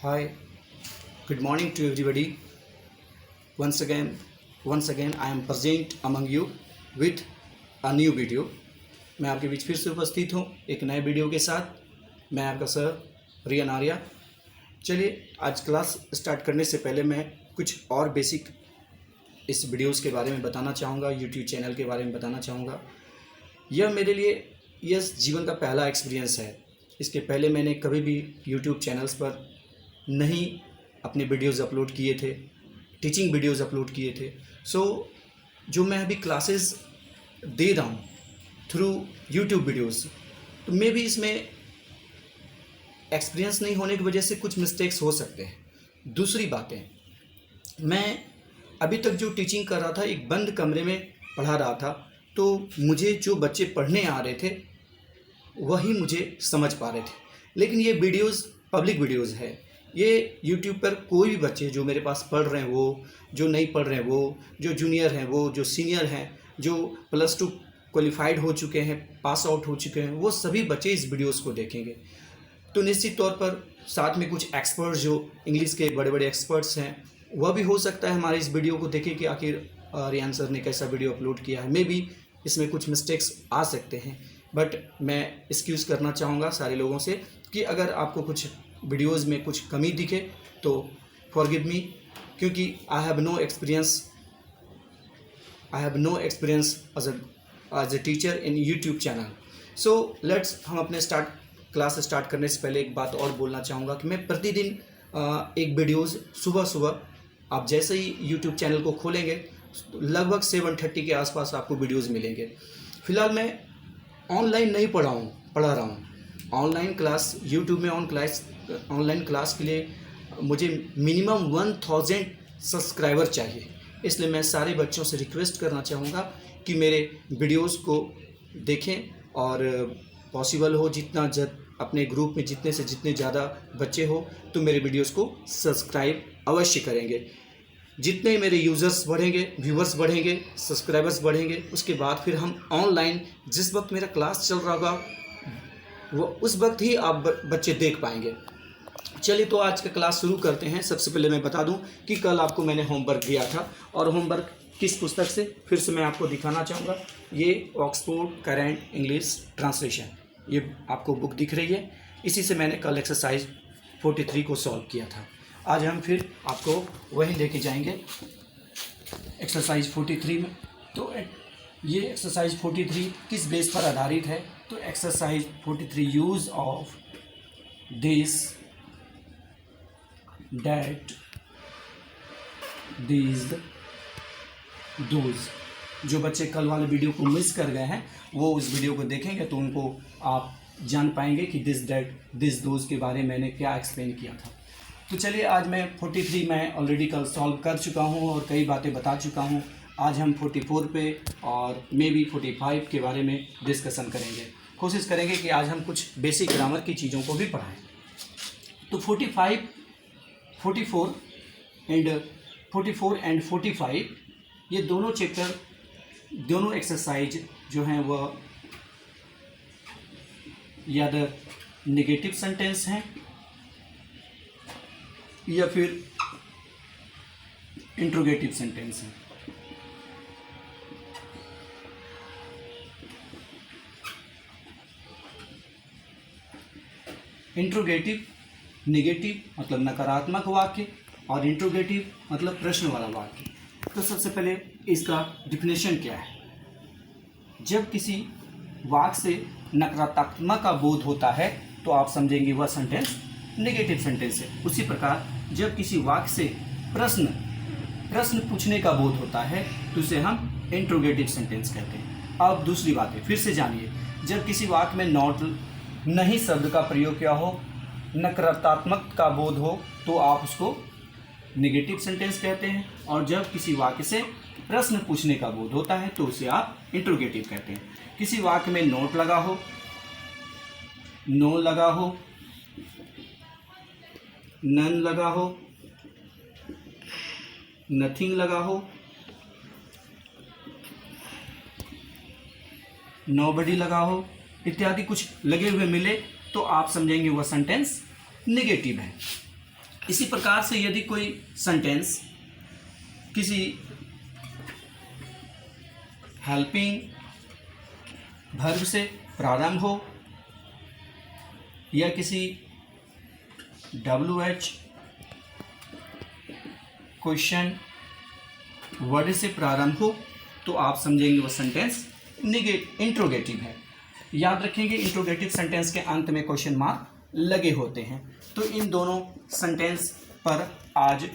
Hi, good morning to everybody. Once again, I am present among you with a new video. मैं आपके बीच फिर से उपस्थित हूँ एक नए वीडियो के साथ। मैं आपका सर रियन आर्या। चलिए आज क्लास स्टार्ट करने से पहले मैं कुछ और बेसिक इस वीडियोस के बारे में बताना चाहूँगा, यूट्यूब चैनल के बारे में बताना चाहूँगा। यह मेरे लिए यह जीवन का पहला एक्सपीरियंस है। इसके पहले मैंने कभी भी यूट्यूब चैनल्स पर नहीं अपने वीडियोज़ अपलोड किए थे, टीचिंग वीडियोज़ अपलोड किए थे। जो मैं अभी क्लासेस दे रहा हूँ थ्रू यूट्यूब वीडियोज़, तो मे भी इसमें एक्सपीरियंस नहीं होने की वजह से कुछ मिस्टेक्स हो सकते हैं। दूसरी बातें, मैं अभी तक जो टीचिंग कर रहा था एक बंद कमरे में पढ़ा रहा था, तो मुझे जो बच्चे पढ़ने आ रहे थे वही मुझे समझ पा रहे थे। लेकिन ये वीडियोज़ पब्लिक वीडियोज़ है, ये यूट्यूब पर कोई भी बच्चे जो मेरे पास पढ़ रहे हैं, वो जो नहीं पढ़ रहे हैं, वो जो जूनियर हैं, वो जो सीनियर हैं, जो +2 क्वालिफाइड हो चुके हैं, पास आउट हो चुके हैं, वो सभी बच्चे इस वीडियोज़ को देखेंगे। तो निश्चित तौर पर साथ में कुछ एक्सपर्ट्स जो इंग्लिश के बड़े बड़े एक्सपर्ट्स हैं, वह भी हो सकता है हमारे इस वीडियो को देखें कि आखिर रियान सर ने कैसा वीडियो अपलोड किया है। मे बी इसमें कुछ मिस्टेक्स आ सकते हैं, बट मैं एक्सक्यूज़ करना चाहूँगा सारे लोगों से कि अगर आपको कुछ वीडियोज़ में कुछ कमी दिखे तो फॉरगिव मी, क्योंकि I have no experience as a teacher in YouTube channel. So let's हम अपने क्लास स्टार्ट करने से पहले एक बात और बोलना चाहूँगा कि मैं प्रतिदिन एक वीडियोज़ सुबह आप जैसे ही यूट्यूब चैनल को खोलेंगे लगभग 7:30 के आसपास आपको वीडियोज़ मिलेंगे। फ़िलहाल मैं ऑनलाइन नहीं पढ़ा रहा हूँ। ऑनलाइन क्लास यूट्यूब में ऑनलाइन क्लास के लिए मुझे मिनिमम 1000 सब्सक्राइबर चाहिए। इसलिए मैं सारे बच्चों से रिक्वेस्ट करना चाहूँगा कि मेरे वीडियोस को देखें और पॉसिबल हो जितना अपने ग्रुप में जितने से जितने ज़्यादा बच्चे हो तो मेरे वीडियोस को सब्सक्राइब अवश्य करेंगे। जितने मेरे यूज़र्स बढ़ेंगे, व्यूवर्स बढ़ेंगे, सब्सक्राइबर्स बढ़ेंगे, उसके बाद फिर हम ऑनलाइन जिस वक्त मेरा क्लास चल रहा होगा वो उस वक्त ही आप बच्चे देख पाएंगे। चलिए तो आज का क्लास शुरू करते हैं। सबसे पहले मैं बता दूं कि कल आपको मैंने होमवर्क दिया था, और होमवर्क किस पुस्तक से फिर से मैं आपको दिखाना चाहूँगा। ये ऑक्सफोर्ड करेंट इंग्लिश ट्रांसलेशन, ये आपको बुक दिख रही है, इसी से मैंने कल एक्सरसाइज 43 को सॉल्व किया था। आज हम फिर आपको वहीं लेके जाएंगे एक्सरसाइज 43 में। तो ये एक्सरसाइज 43 किस बेस पर आधारित है? तो exercise 43 use of this, that, these, those. जो बच्चे कल वाले वीडियो को मिस कर गए हैं वो उस वीडियो को देखेंगे तो उनको आप जान पाएंगे कि दिस, डैट, दिस, दोज के बारे में मैंने क्या एक्सप्लेन किया था। तो चलिए आज मैं 43 मैं ऑलरेडी कल सॉल्व कर चुका हूँ और कई बातें बता चुका हूँ। आज हम 44 पे और मे बी 45 के बारे में डिस्कशन करेंगे। कोशिश करेंगे कि आज हम कुछ बेसिक ग्रामर की चीज़ों को भी पढ़ाएं। तो 44 एंड 45 ये दोनों चैप्टर, दोनों एक्सरसाइज जो हैं वह या तो नेगेटिव सेंटेंस हैं या फिर इंट्रोगेटिव सेंटेंस हैं। इंट्रोगेटिव, नेगेटिव मतलब नकारात्मक वाक्य, और इंट्रोगेटिव मतलब प्रश्न वाला वाक्य। तो सबसे पहले इसका डिफिनेशन क्या है? जब किसी वाक्य से नकारात्मक का बोध होता है तो आप समझेंगे वह सेंटेंस नेगेटिव सेंटेंस है। उसी प्रकार जब किसी वाक्य से प्रश्न पूछने का बोध होता है तो उसे हम इंट्रोगेटिव सेंटेंस कहते हैं। अब दूसरी बात है, फिर से जानिए, जब किसी वाक्य में नॉट, नहीं शब्द का प्रयोग किया हो, नकारात्मक का बोध हो तो आप उसको नेगेटिव सेंटेंस कहते हैं, और जब किसी वाक्य से प्रश्न पूछने का बोध होता है तो उसे आप इंट्रोगेटिव कहते हैं। किसी वाक्य में नोट लगा हो, नो लगा हो, नन लगा हो, नथिंग लगा हो, नोबडी लगा हो इत्यादि कुछ लगे हुए मिले तो आप समझेंगे वह सेंटेंस नेगेटिव है। इसी प्रकार से यदि कोई सेंटेंस किसी हेल्पिंग वर्ब से प्रारंभ हो या किसी WH क्वेश्चन वर्ड से प्रारंभ हो तो आप समझेंगे वो सेंटेंस इंट्रोगेटिव है। याद रखेंगे इंट्रोगेटिव सेंटेंस के अंत में क्वेश्चन मार्क लगे होते हैं। तो इन दोनों सेंटेंस पर आज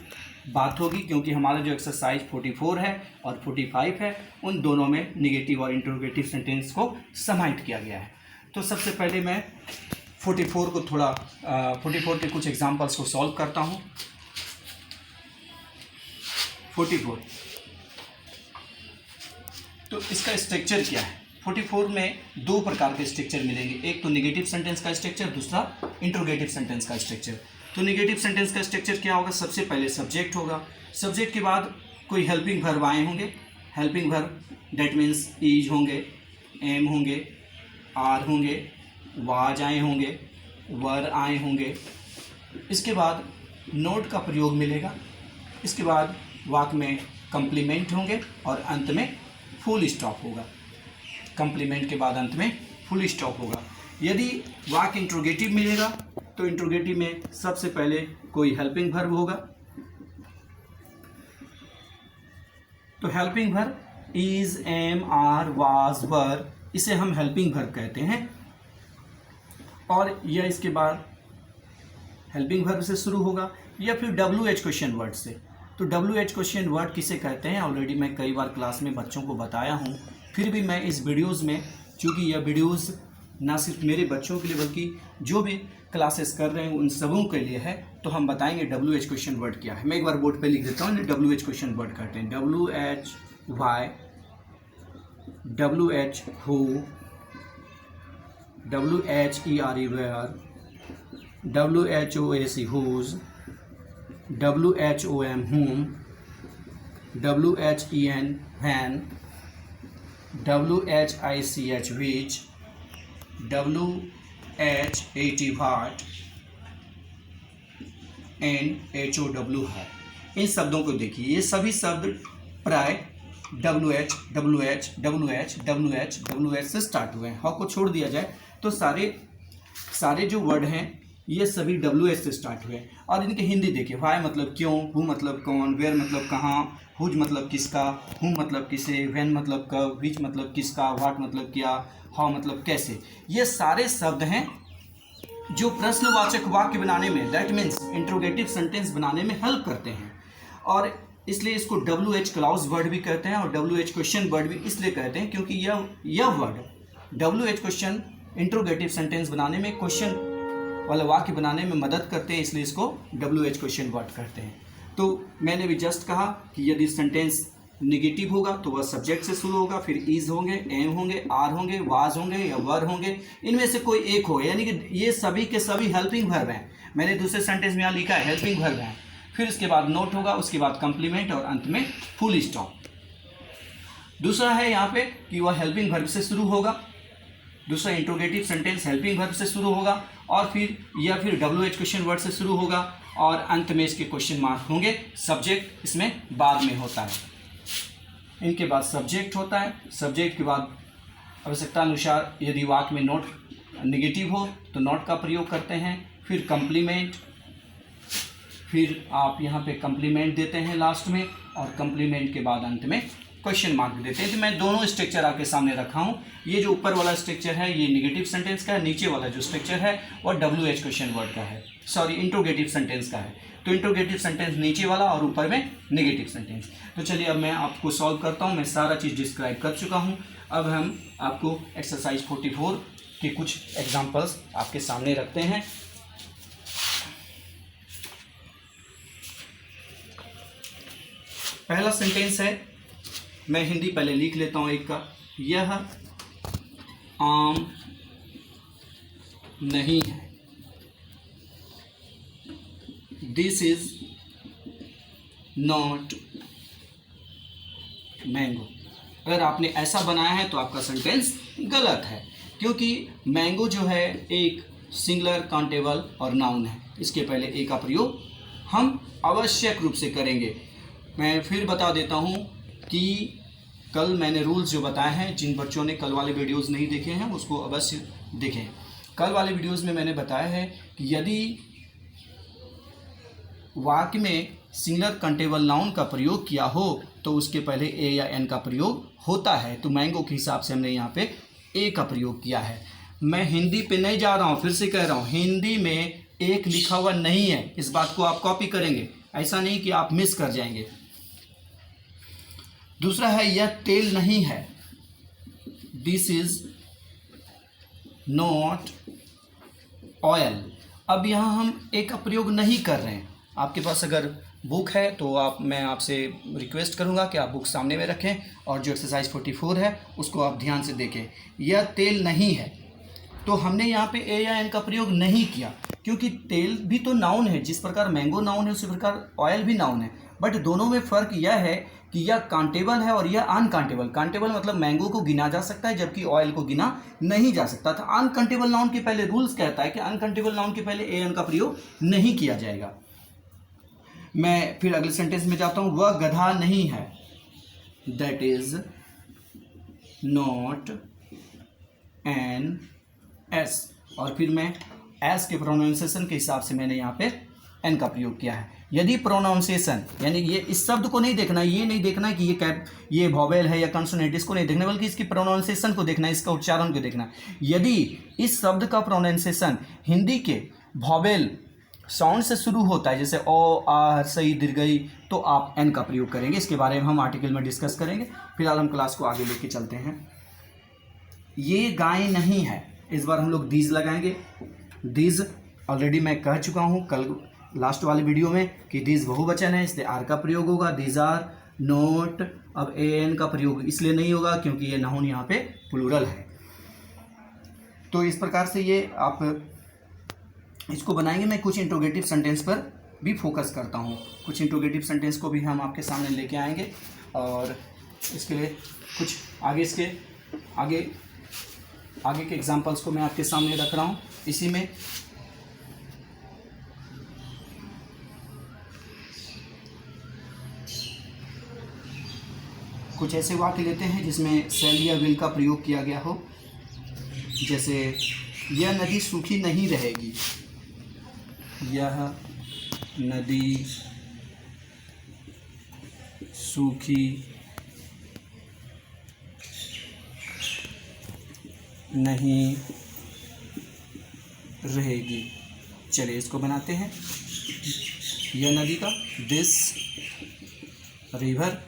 बात होगी, क्योंकि हमारा जो एक्सरसाइज 44 है और 45 है उन दोनों में निगेटिव और इंट्रोगेटिव सेंटेंस को समाहित किया गया है। तो सबसे पहले मैं 44 को थोड़ा 44 के कुछ एग्जांपल्स को सॉल्व करता हूँ। 44 तो इसका स्ट्रक्चर क्या है? 44 में दो प्रकार के स्ट्रक्चर मिलेंगे, एक तो निगेटिव सेंटेंस का स्ट्रक्चर, दूसरा इंट्रोगेटिव सेंटेंस का स्ट्रक्चर। तो निगेटिव सेंटेंस का स्ट्रक्चर क्या होगा? सबसे पहले सब्जेक्ट होगा, सब्जेक्ट के बाद कोई हेल्पिंग वर्ब आए होंगे, helping verb that means is होंगे, एम होंगे, आर होंगे, वाज आए होंगे, वर आए होंगे। इसके बाद नोट का प्रयोग मिलेगा, इसके बाद वाक्य में कंप्लीमेंट होंगे और अंत में फुल स्टॉप होगा। कंप्लीमेंट के बाद अंत में फुल स्टॉप होगा। यदि वाक्य इंट्रोगेटिव मिलेगा तो इंट्रोगेटिव में सबसे पहले कोई हेल्पिंग वर्ब होगा। तो helping verb is, am, are, was, were, इसे हम हेल्पिंग वर्ब कहते हैं। और यह इसके बाद हेल्पिंग वर्ब से शुरू होगा या फिर WH क्वेश्चन वर्ड से। तो WH क्वेश्चन वर्ड किसे कहते हैं ऑलरेडी मैं कई बार क्लास में बच्चों को बताया हूँ, फिर भी मैं इस वीडियोज़ में, चूँकि यह वीडियोज़ ना सिर्फ मेरे बच्चों के लिए बल्कि जो भी क्लासेस कर रहे हैं उन सबों के लिए है, तो हम बताएंगे WH क्वेश्चन वर्ड क्या है। मैं एक बार बोर्ड पे लिख देता हूँ, WH क्वेश्चन वर्ड कहते हैं WH why, WH who, WHERE where, WHOAC whose, WHOM whom, WHEN when, WHICH which, WHAT what and HOW है। इन शब्दों को देखिए, ये सभी शब्द प्राय WH से स्टार्ट हुए हैं। हाँ को छोड़ दिया जाए तो सारे जो वर्ड हैं ये सभी WH से स्टार्ट हुए। और इनके हिंदी देखिए, वाई मतलब क्यों, हु मतलब कौन, वेयर मतलब कहाँ, हुज मतलब किसका, हु मतलब किसे, व्हेन मतलब कब, विच मतलब किसका, व्हाट मतलब क्या, हाउ मतलब कैसे। ये सारे शब्द हैं जो प्रश्नवाचक वाक्य बनाने में, दैट मीन्स इंट्रोगेटिव सेंटेंस बनाने में हेल्प करते हैं। और इसलिए इसको WH क्लॉज वर्ड भी कहते हैं और WH क्वेश्चन वर्ड भी इसलिए कहते हैं क्योंकि यह word WH question interrogative sentence बनाने में, क्वेश्चन वाला वाक्य बनाने में मदद करते हैं, इसलिए इसको WH क्वेश्चन वर्ड कहते हैं। तो मैंने भी जस्ट कहा कि यदि सेंटेंस निगेटिव होगा तो वह सब्जेक्ट से शुरू होगा, फिर इज होंगे, एम होंगे, आर होंगे, वाज होंगे या वर होंगे, इनमें से कोई एक होगा, यानी कि ये सभी के सभी हेल्पिंग वर्ब हैं। मैंने दूसरे सेंटेंस में यहाँ लिखा है हेल्पिंग वर्ब हैं। फिर उसके बाद नोट होगा, उसके बाद कंप्लीमेंट और अंत में फुल स्टॉप। दूसरा है यहाँ पे कि वह हेल्पिंग वर्ब से शुरू होगा, दूसरा इंट्रोगेटिव सेंटेंस हेल्पिंग वर्ब से शुरू होगा और फिर WH क्वेश्चन वर्ड से शुरू होगा और अंत में इसके क्वेश्चन मार्क होंगे। सब्जेक्ट इसमें बाद में होता है, इनके बाद सब्जेक्ट होता है। सब्जेक्ट के बाद आवश्यकता अनुसार यदि वाक्य में नोट निगेटिव हो तो नोट का प्रयोग करते हैं, फिर कंप्लीमेंट, फिर आप यहाँ पे कंप्लीमेंट देते हैं लास्ट में और कंप्लीमेंट के बाद अंत में क्वेश्चन मार्क देते हैं। तो मैं दोनों स्ट्रक्चर आपके सामने रखा हूँ। ये जो ऊपर वाला स्ट्रक्चर है ये निगेटिव सेंटेंस का है, नीचे वाला जो स्ट्रक्चर है वो WH क्वेश्चन वर्ड का है, सॉरी इंट्रोगेटिव सेंटेंस का है। तो इंट्रोगेटिव सेंटेंस नीचे वाला और ऊपर में निगेटिव सेंटेंस। तो चलिए अब मैं आपको सॉल्व करता हूँ। मैं सारा चीज़ डिस्क्राइब कर चुका हूँ। अब हम आपको एक्सरसाइज 44 के कुछ एग्जाम्पल्स आपके सामने रखते हैं। पहला सेंटेंस है, मैं हिंदी पहले लिख लेता हूँ एक का, यह आम नहीं है, दिस इज नॉट मैंगो। अगर आपने ऐसा बनाया है तो आपका सेंटेंस गलत है, क्योंकि मैंगो जो है एक सिंगुलर काउंटेबल और नाउन है, इसके पहले ए का प्रयोग हम आवश्यक रूप से करेंगे। मैं फिर बता देता हूँ कि कल मैंने रूल्स जो बताए हैं, जिन बच्चों ने कल वाले वीडियोज़ नहीं देखे हैं उसको अवश्य देखें। कल वाले वीडियोज़ में मैंने बताया है कि यदि वाक्य में सिंगुलर कंटेबल नाउन का प्रयोग किया हो तो उसके पहले ए या एन का प्रयोग होता है। तो मैंगो के हिसाब से हमने यहाँ पे ए का प्रयोग किया है। मैं हिंदी पे नहीं जा रहा हूँ, फिर से कह रहा हूँ, हिंदी में एक लिखा हुआ नहीं है। इस बात को आप कॉपी करेंगे, ऐसा नहीं कि आप मिस कर जाएंगे। दूसरा है यह तेल नहीं है, दिस इज नॉट ऑयल। अब यहाँ हम एक का प्रयोग नहीं कर रहे हैं। आपके पास अगर बुक है तो मैं आपसे रिक्वेस्ट करूंगा कि आप बुक सामने में रखें और जो एक्सरसाइज 44 है उसको आप ध्यान से देखें। यह तेल नहीं है, तो हमने यहाँ पे ए या एन का प्रयोग नहीं किया, क्योंकि तेल भी तो नाउन है। जिस प्रकार मैंगो नाउन है उसी प्रकार ऑयल भी नाउन है, बट दोनों में फ़र्क यह है कि यह काउंटेबल है और यह अनकाउंटेबल। काउंटेबल मतलब मैंगो को गिना जा सकता है, जबकि ऑयल को गिना नहीं जा सकता था। अनकाउंटेबल नाउन के पहले रूल्स कहता है कि अनकाउंटेबल नाउन के पहले ए एन का प्रयोग नहीं किया जाएगा। मैं फिर अगले सेंटेंस में जाता हूँ। वह गधा नहीं है, that is not an S. और फिर मैं एस के प्रोनाउंसिएशन के हिसाब से मैंने यहाँ पे एन का प्रयोग किया है। यदि प्रोनाउंसिएशन यानी ये इस शब्द को नहीं देखना, ये नहीं देखना कि ये वॉवेल है या कंसोनेंट, इसको नहीं देखना, बल्कि इसकी प्रोनाउंसिएशन को देखना है, इसका उच्चारण को देखना। यदि इस शब्द का प्रोनाउंसिएशन हिंदी के वॉवेल साउंड से शुरू होता है, जैसे ओ, आ, सई, दीर्घई, तो आप एन का प्रयोग करेंगे। इसके बारे में हम आर्टिकल में डिस्कस करेंगे। फिलहाल हम क्लास को आगे लेके चलते हैं। ये गाय नहीं है, इस बार हम लोग दीज लगाएंगे। दीज ऑलरेडी मैं कह चुका हूँ कल लास्ट वाले वीडियो में कि दीज बहुवचन है, इसलिए आर का प्रयोग होगा। These are not. अब ए एन का प्रयोग इसलिए नहीं होगा क्योंकि ये नाउन यहाँ पे प्लूरल है। तो इस प्रकार से ये आप इसको बनाएंगे। मैं कुछ इंट्रोगेटिव सेंटेंस पर भी फोकस करता हूँ। कुछ इंट्रोगेटिव सेंटेंस को भी हम आपके सामने लेके आएंगे और इसके लिए कुछ आगे के एग्जांपल्स को मैं आपके सामने रख रहा हूँ। इसी में कुछ ऐसे वाक्य लेते हैं जिसमें शैल या विल का प्रयोग किया गया हो। जैसे यह नदी सूखी नहीं रहेगी, यह नदी सूखी नहीं रहेगी। चलिए इसको बनाते हैं। यह नदी का this river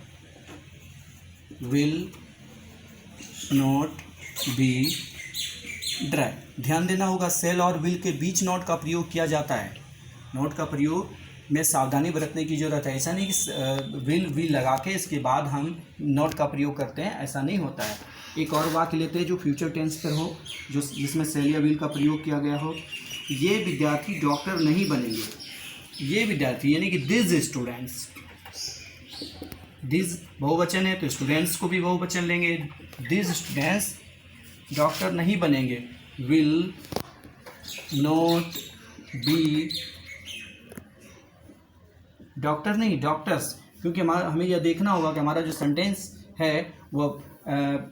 will not be dry. ध्यान देना होगा, सेल और विल के बीच नॉट का प्रयोग किया जाता है। नॉट का प्रयोग में सावधानी बरतने की जरूरत है। ऐसा नहीं कि विल लगा के इसके बाद हम नॉट का प्रयोग करते हैं, ऐसा नहीं होता है। एक और वाक्य लेते हैं जो फ्यूचर टेंस पर हो, जिसमें सेल या विल का प्रयोग किया गया हो। ये विद्यार्थी डॉक्टर नहीं बनेंगे। ये विद्यार्थी यानी कि दिस स्टूडेंट्स, दिस बहुवचन है तो स्टूडेंट्स को भी बहुवचन लेंगे। दिस स्टूडेंट्स डॉक्टर नहीं बनेंगे। विल नॉट बी डॉक्टर नहीं, डॉक्टर्स, क्योंकि हमें यह देखना होगा कि हमारा जो सेंटेंस है वह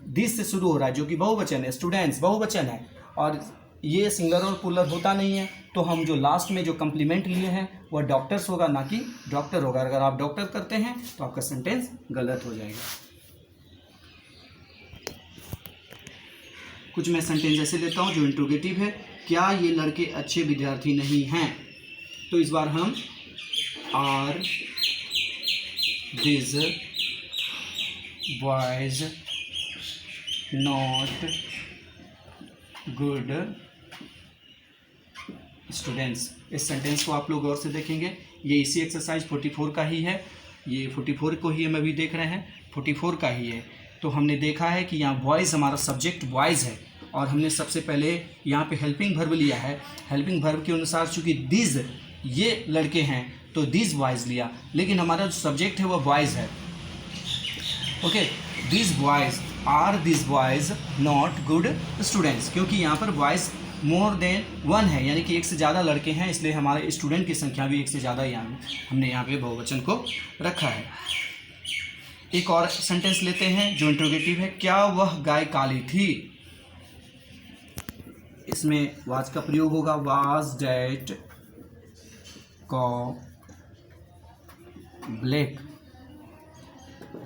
दिस से शुरू हो रहा है, जो कि बहुवचन है। स्टूडेंट्स बहुवचन है और ये सिंगुलर और प्लूरल होता नहीं है, तो हम जो लास्ट में जो कंप्लीमेंट लिए हैं वह डॉक्टर्स होगा, ना कि डॉक्टर होगा। अगर आप डॉक्टर करते हैं तो आपका सेंटेंस गलत हो जाएगा। कुछ मैं सेंटेंस ऐसे लेता हूं जो इंट्रोगेटिव है। क्या ये लड़के अच्छे विद्यार्थी नहीं हैं? तो इस बार हम are this boys not good students. इस सेंटेंस को आप लोग गौर से देखेंगे। ये इसी एक्सरसाइज 44 का ही है। ये 44 को ही हम अभी देख रहे हैं, 44 का ही है। तो हमने देखा है कि यहाँ बॉयज़ हमारा सब्जेक्ट बॉयज़ है और हमने सबसे पहले यहाँ पे हेल्पिंग वर्ब लिया है। हेल्पिंग वर्ब के अनुसार चूँकि दिस ये लड़के हैं तो दिस बॉयज़ लिया, लेकिन हमारा जो सब्जेक्ट है वह बॉयज़ है। Okay, this boys are this boys not good students, क्योंकि यहाँ पर बॉयज़ मोर देन 1 है, यानी कि एक से ज़्यादा लड़के हैं, इसलिए हमारे स्टूडेंट की संख्या भी एक से ज़्यादा हमने यहाँ पे बहुवचन को रखा है। एक और सेंटेंस लेते हैं जो इंट्रोगेटिव है, क्या वह गाय काली थी। इसमें वाज का प्रयोग होगा, वाज दैट कॉ ब्लैक।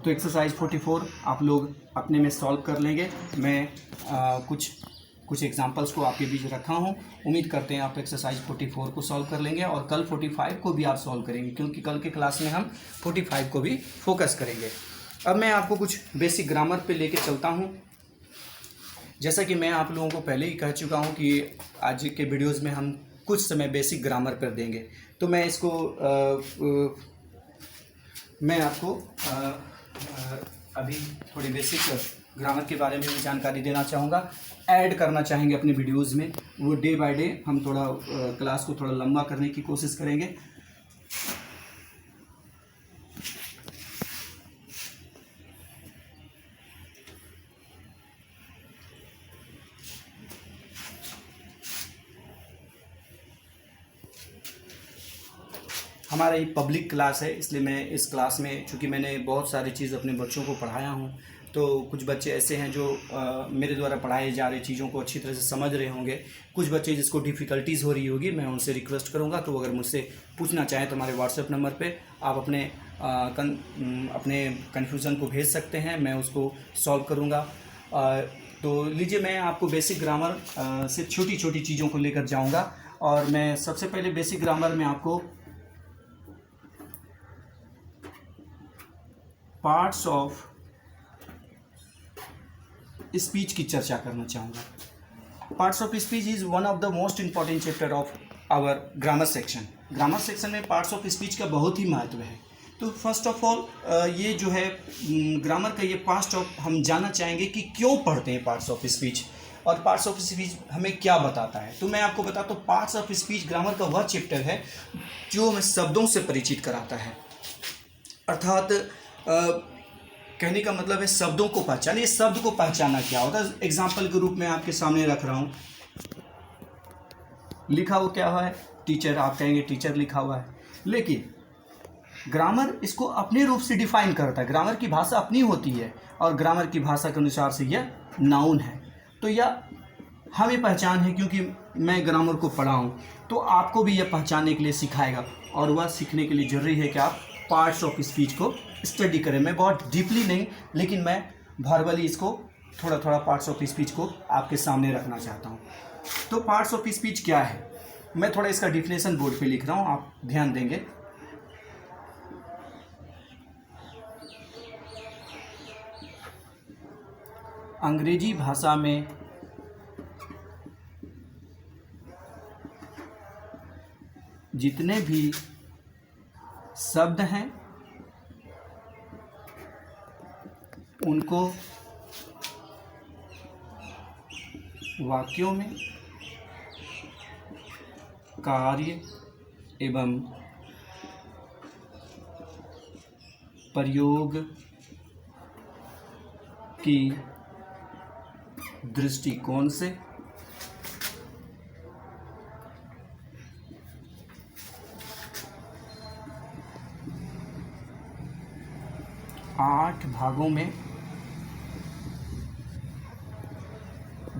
तो एक्सरसाइज 44 आप लोग अपने में सॉल्व कर लेंगे। मैं कुछ एग्जांपल्स को आपके बीच रखा हूँ। उम्मीद करते हैं आप एक्सरसाइज 44 को सॉल्व कर लेंगे और कल 45 को भी आप सॉल्व करेंगे, क्योंकि कल के क्लास में हम 45 को भी फोकस करेंगे। अब मैं आपको कुछ बेसिक ग्रामर पे लेके चलता हूँ। जैसा कि मैं आप लोगों को पहले ही कह चुका हूँ कि आज के वीडियोज़ में हम कुछ समय बेसिक ग्रामर पर देंगे, तो मैं इसको मैं आपको अभी थोड़ी बेसिक ग्रामर के बारे में भी जानकारी देना चाहूँगा, ऐड करना चाहेंगे अपने वीडियोज़ में। वो डे बाय डे हम थोड़ा क्लास को थोड़ा लंबा करने की कोशिश करेंगे। हमारा ये पब्लिक क्लास है, इसलिए मैं इस क्लास में, चूँकि मैंने बहुत सारी चीज़ अपने बच्चों को पढ़ाया हूँ, तो कुछ बच्चे ऐसे हैं जो मेरे द्वारा पढ़ाई जा रही चीज़ों को अच्छी तरह से समझ रहे होंगे। कुछ बच्चे जिसको डिफ़िकल्टीज़ हो रही होगी, मैं उनसे रिक्वेस्ट करूँगा तो अगर मुझसे पूछना चाहें तो हमारे व्हाट्सएप नंबर पे आप अपने कन्फ्यूज़न को भेज सकते हैं, मैं उसको सॉल्व करूँगा। तो लीजिए, मैं आपको बेसिक ग्रामर से छोटी छोटी चीज़ों को लेकर जाऊँगा। और मैं सबसे पहले बेसिक ग्रामर में आपको पार्ट्स ऑफ स्पीच की चर्चा करना चाहूँगा। Parts of speech is one of the most important chapter of our grammar section. Grammar section में पार्ट्स ऑफ स्पीच का बहुत ही महत्व है। तो फर्स्ट ऑफ ऑल ये जो है ग्रामर का ये पार्ट्स ऑफ हम जानना चाहेंगे कि क्यों पढ़ते हैं पार्ट्स ऑफ स्पीच, और पार्ट्स ऑफ स्पीच हमें क्या बताता है। तो मैं आपको बताता हूँ, पार्ट्स ऑफ स्पीच ग्रामर का वह चैप्टर है जो हमें शब्दों से परिचित कराता है, अर्थात कहने का मतलब है शब्दों को पहचान। ये शब्द को पहचानना क्या होता है, एग्जाम्पल के रूप में आपके सामने रख रहा हूँ। लिखा हुआ क्या हुआ है, टीचर, आप कहेंगे टीचर लिखा हुआ है, लेकिन ग्रामर इसको अपने रूप से डिफाइन करता है। ग्रामर की भाषा अपनी होती है और ग्रामर की भाषा के अनुसार से यह नाउन है। तो यह हमें पहचान है, क्योंकि मैं ग्रामर को पढ़ा हूँ, तो आपको भी यह पहचानने के लिए सिखाएगा, और वह सीखने के लिए ज़रूरी है कि आप पार्ट्स ऑफ स्पीच को स्टडी करें। मैं बहुत डीपली नहीं, लेकिन मैं वर्बली इसको थोड़ा थोड़ा पार्ट्स ऑफ स्पीच को आपके सामने रखना चाहता हूँ। तो पार्ट्स ऑफ स्पीच क्या है, मैं थोड़ा इसका डिफिनेशन बोर्ड पे लिख रहा हूँ, आप ध्यान देंगे। अंग्रेजी भाषा में जितने भी शब्द हैं उनको वाक्यों में कार्य एवं प्रयोग की दृष्टिकोण से आठ भागों में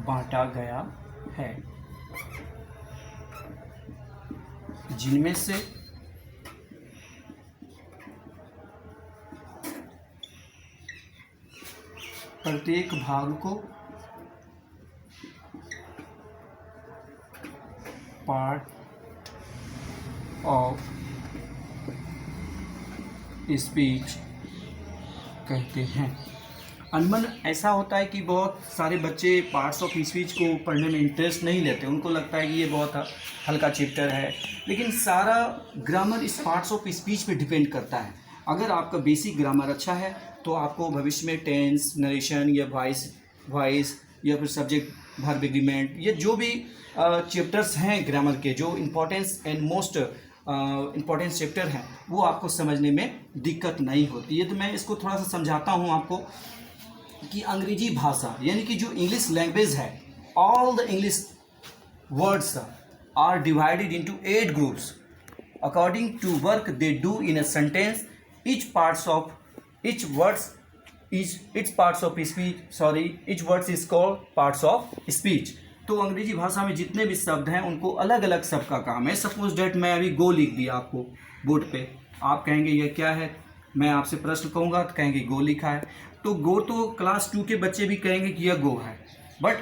बांटा गया है, जिनमें से प्रत्येक भाग को पार्ट ऑफ स्पीच कहते हैं। अनमन ऐसा होता है कि बहुत सारे बच्चे पार्ट्स ऑफ स्पीच को पढ़ने में इंटरेस्ट नहीं लेते, उनको लगता है कि ये बहुत हल्का चैप्टर है, लेकिन सारा ग्रामर इस पार्ट्स ऑफ स्पीच पे डिपेंड करता है। अगर आपका बेसिक ग्रामर अच्छा है तो आपको भविष्य में टेंस, नरेशन या वॉइस या फिर सब्जेक्ट वर्ब एग्रीमेंट, ये जो भी चैप्टर्स हैं ग्रामर के, जो importance and most important chapter हैं, वो आपको समझने में दिक्कत नहीं होती है। तो मैं इसको थोड़ा सा समझाता हूँ आपको कि अंग्रेजी भाषा यानी कि जो इंग्लिश लैंग्वेज है, all the English words are divided into 8 groups according to work they do in a sentence. Each words is called parts of speech. तो अंग्रेजी भाषा में जितने भी शब्द हैं उनको अलग अलग सबका काम है. सपोज डेट मैं अभी गो लिख दिया आपको बोर्ड पे, आप कहेंगे ये क्या है, मैं आपसे प्रश्न कहूँगा तो कहेंगे गो लिखा है. तो गो तो क्लास 2 के बच्चे भी कहेंगे कि यह गो है, but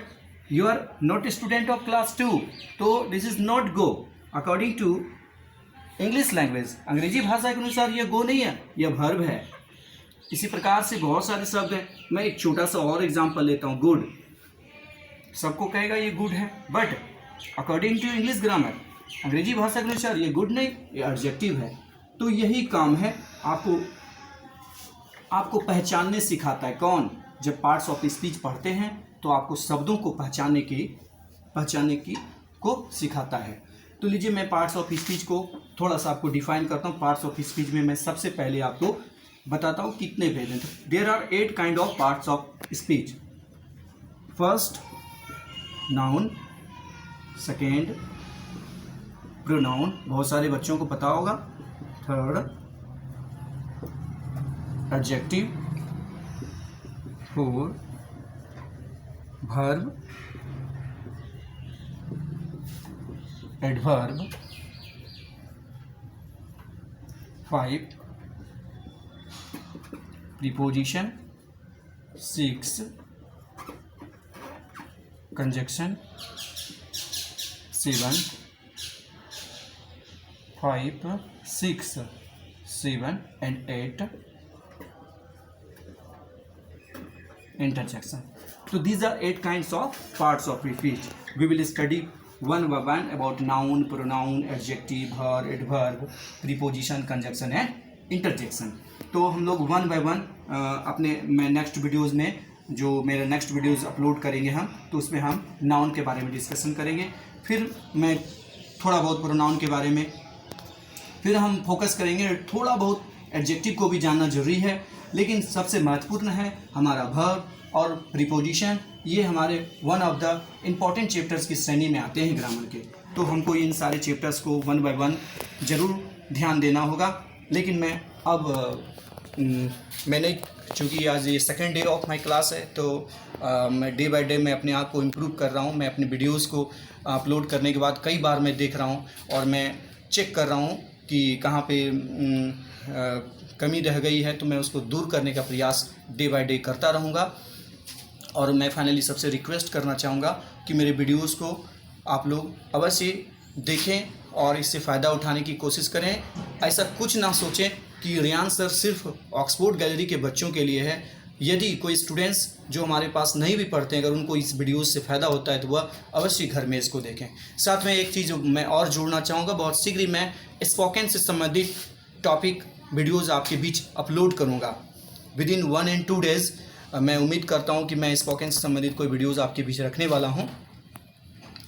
you are not a student of class 2, तो this is not go. According to English language, अंग्रेजी भाषा के अनुसार यह गो नहीं है, यह वर्ब है. इसी प्रकार से बहुत सारे शब्द हैं. मैं एक छोटा सा और एग्जांपल लेता हूँ. गुड, सबको कहेगा ये गुड है, but according to English grammar, अंग्रेजी भाषा के अनुसार ये गुड नहीं, ये एडजेक्टिव है. तो यही काम है आपको पहचानने सिखाता है. कौन? जब पार्ट्स ऑफ स्पीच पढ़ते हैं तो आपको शब्दों को पहचानने की को सिखाता है. तो लीजिए मैं पार्ट्स ऑफ स्पीच को थोड़ा सा आपको डिफाइन करता हूँ. पार्ट्स ऑफ स्पीच में मैं सबसे पहले आपको बताता हूँ कितने भेद हैं. There are 8 kind of parts of speech. First noun, second pronoun, बहुत सारे बच्चों को पता होगा. Third adjective, four verb, adverb, 5 preposition, 6 conjunction, 7 5 6 7 and 8 interjection. So these are 8 kinds of parts of speech. We will study one by one about noun, pronoun, adjective, verb, adverb, preposition, conjunction and interjection. तो हम लोग one by one मैं next videos में जो मेरे next videos upload करेंगे हम, तो उसमें हम नाउन के बारे में डिस्कशन करेंगे. फिर मैं थोड़ा बहुत प्रोनाउन के बारे में, फिर हम फोकस करेंगे. थोड़ा बहुत एडजेक्टिव को भी जानना जरूरी है, लेकिन सबसे महत्वपूर्ण है हमारा वर्ब और प्रीपोजिशन. ये हमारे one of the important chapters की श्रेणी में आते हैं ग्रामर के. तो हमको इन सारे चैप्टर्स को वन बाय वन ज़रूर ध्यान देना होगा. लेकिन मैं अब मैंने चूँकि आज ये second day of my class है, तो मैं डे बाय डे मैं अपने आप को इम्प्रूव कर रहा हूँ. मैं अपने वीडियोज़ को अपलोड करने के बाद कई बार मैं देख रहा हूँ और मैं चेक कर रहा हूँ कि कहाँ पे कमी रह गई है, तो मैं उसको दूर करने का प्रयास डे बाय डे करता रहूँगा. और मैं फाइनली सबसे रिक्वेस्ट करना चाहूँगा कि मेरे वीडियोज़ को आप लोग अवश्य देखें और इससे फ़ायदा उठाने की कोशिश करें. ऐसा कुछ ना सोचें कि रियान सर सिर्फ ऑक्सफोर्ड गैलरी के बच्चों के लिए है. यदि कोई स्टूडेंट्स जो हमारे पास नहीं भी पढ़ते हैं, अगर उनको इस वीडियोज़ से फ़ायदा होता है तो वह अवश्य घर में इसको देखें. साथ में एक चीज़ मैं और जोड़ना चाहूँगा, बहुत शीघ्र ही मैं स्पोकन से संबंधित टॉपिक वीडियोज़ आपके बीच अपलोड करूँगा. विदिन 1 and 2 days मैं उम्मीद करता हूँ कि मैं स्पोकन से संबंधित कोई वीडियोज़ आपके बीच रखने वाला हूँ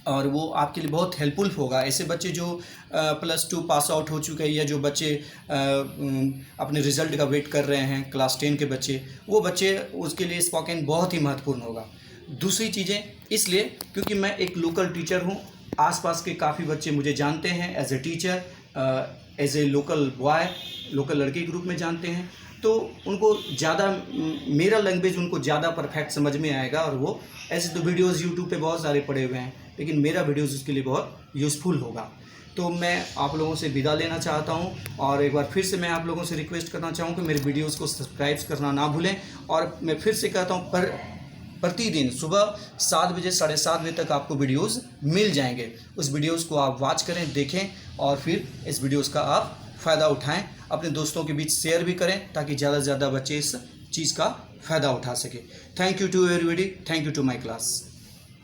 और वो आपके लिए बहुत हेल्पफुल होगा. ऐसे बच्चे जो +2 पास आउट हो चुके हैं या जो बच्चे अपने रिज़ल्ट का वेट कर रहे हैं, क्लास 10 के बच्चे, वो बच्चे उसके लिए स्पोकन बहुत ही महत्वपूर्ण होगा. दूसरी चीज़ें इसलिए क्योंकि मैं एक लोकल टीचर हूँ. आसपास के काफ़ी बच्चे मुझे जानते हैं as a teacher, as a local boy, local लड़के के रूप में जानते हैं. तो उनको ज़्यादा मेरा लैंग्वेज उनको ज़्यादा परफेक्ट समझ में आएगा. और वो ऐसे तो वीडियोज़ यूट्यूब पे बहुत सारे पड़े हुए हैं, लेकिन मेरा वीडियोज़ उसके लिए बहुत यूज़फुल होगा. तो मैं आप लोगों से विदा लेना चाहता हूं और एक बार फिर से मैं आप लोगों से रिक्वेस्ट करना चाहूँ कि मेरे वीडियोज़ को सब्सक्राइब करना ना भूलें. और मैं फिर से कहता हूँ, प्रतिदिन सुबह 7 बजे 7:30 बजे तक आपको वीडियोज़ मिल जाएंगे. उस वीडियोज़ को आप वॉच करें, देखें और फिर इस वीडियोज़ का आप फ़ायदा उठाएं. अपने दोस्तों के बीच शेयर भी करें ताकि ज़्यादा से ज़्यादा बच्चे इस चीज़ का फ़ायदा उठा सके. Thank you to everybody. Thank you to my class.